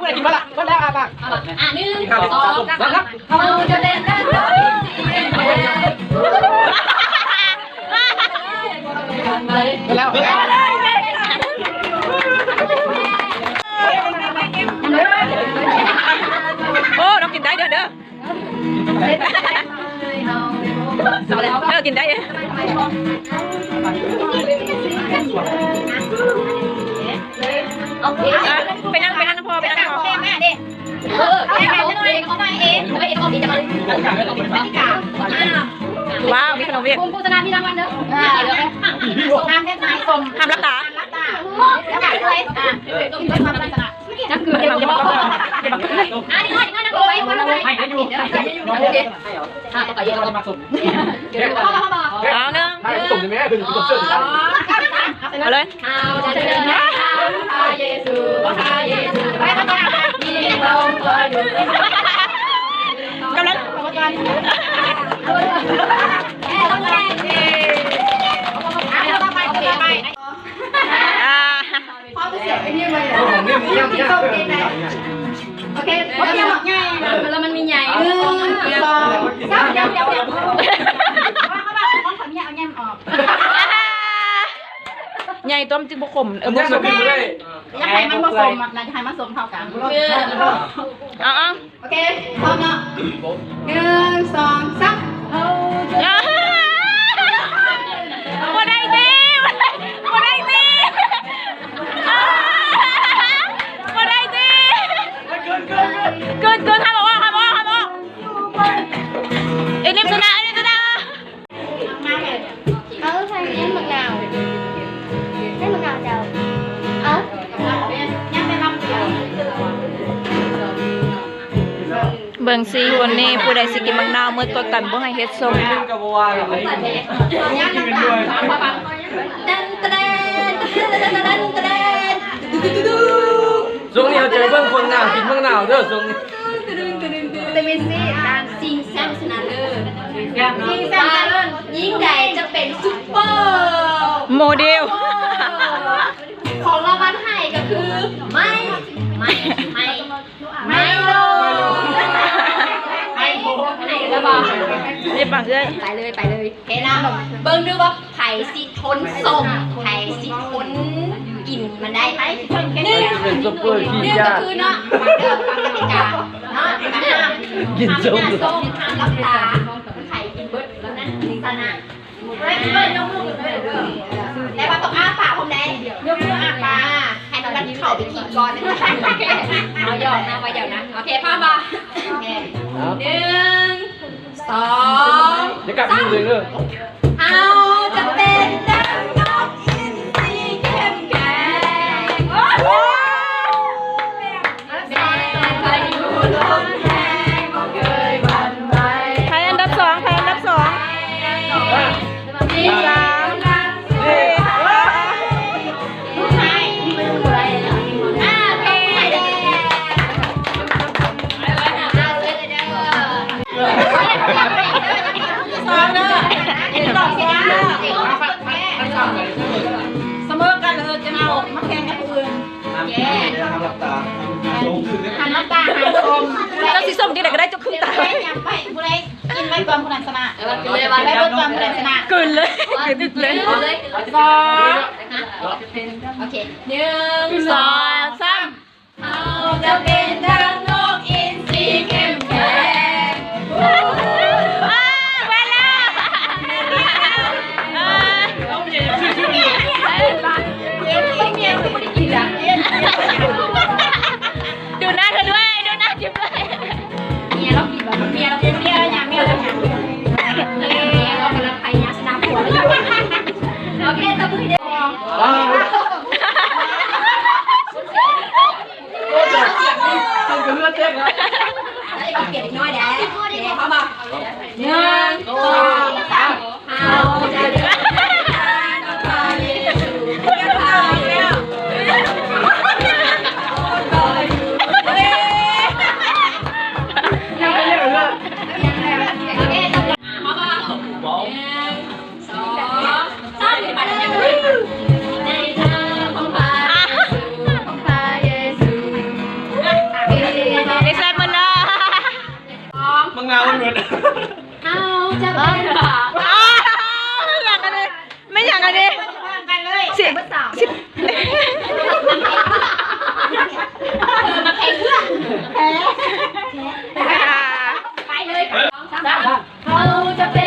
ไม่กินมาละมาแล้วอ่ะป่ะ1 2 3เขาจะเดินได้แล้วโอ้น้องกินได้เด้อกินได้เด้โอเคไปนั่งพอไปนั่งพอแม่เด็กแม่จะเองเขามาเองเองเขาดีจะมาว้าวมีขนมเวียดคุณผู้ชนะที่รางวัลเด้อห้ามแค่ไหนสม ห้ามรักษาแล้วแบบด้วยต้องมาเป็นชนะนั่นคือจะบอกนี่นั่นไว้ให้อยู่โอเคต่อเยอะเรามาสมพ่อเอาเนื้อให้ส่งได้ไหมเป็นส่งเสื้อเอาเลยเอาจะเดินพระเยซูไปทำงานมีเราคอยอยู่กำลังพ่อไปเสียไปเนี่ยเลยโอเคโอเคใหญ่แล้วมันมีใหญ่1 2 3เดี๋ยวเขาบอกเขาขอเนี่ยเอาแง่มออกใหญ่ต้มจิ้มขมบุ้งสกินเลยอยากให้มันผสมนะอยากให้มันผสมเท่ากันโอเคพร้อมเนาะ1 2 3มาได้ดิมาได้ดิมาได้ดิเกินทำบอกเอ็นนิมชนะเอาใส่เอ็นมะนาวให้มะนาวเจ้าเอายังไม่รับเดียวเบิ่งซีวันนี้ผู้ใดสิกินมังนาวมืดก็กันบ่ให้เฮ็ดส้มกับบัวอะไรกินกันด้วยช่วงนี้เราเจอเบิ่งคนหนาวกินเมืองหนาวเด้อช่วงนี้แต่เมซี่การซิงแซมชนะเลิศซิงแซมชนะเลิศยิ่งใหญ่จะเป็นซุปเปอร์โมเดลของรางวัลให้ก็คือไม่โลให้แล้วบอกนี่ปังเอ้ยไปเลยเฮ้ยนะเบิ่งดูว่าไผ่สิทนส่งไผ่สิทนกินมันได้ไหมเป็นซุปเปอร์ขี้ยาก็คือเนาะฟังกติกาเนาะกินส้มห้ามรับตาไผ่กินเบิร์ดแล้วนั่นตาหน้าไม่กินเบิร์ดยกมือแต่ว่าต้องอ้าปากผมแดงยกมืออ้าปากให้น้องกันเข่าไปขี่ก่อนเอาหยอกนะไว้หยอกนะโอเคพ่อมา1 2จะกลับยืนเลยเอาจะเป็นดังนกอินทรีเข้มแข็งแม่เคยอยู่ลมแห้งเคยวันไหวใครอันดับ23 4เสมอกันเลยจะเอามาแข่งกับอื่นทำน้ำตาหันส้มเจ้าสีส้มที่ไหนก็ได้จุกขึ้นตาไปผู้ใดกินไว้ก่อนผู้นั้นชนะเลยวันได้เบิร์ดก่อนผู้นั้นชนะกลืนเลย2โอเค1 2 3เอาจะเป็นดังนกอินทรีเข้มแข็งดูหน้าเธอด้วยดูหน้าจิ๊บเลยเมียเรากินแบบเมียเราเป็นเมียแล้วอย่างเมียเราอย่างเรากำลังไปยาชนะผัวเราโอเคตะมือเดียวทำกันเลือดเต้นนะเอาเก็บน้อยแดดเข้ามา1 2 3เอาจะเดินพาเยซูพาแล้ว2 3ไปเลย เงาหมด เอาจะเป็น ไม่อยากกันเลยไม่อยากกันเลย กันเลย สิบ มาแข่งเพื่อนไปเลยเขาจะเป็น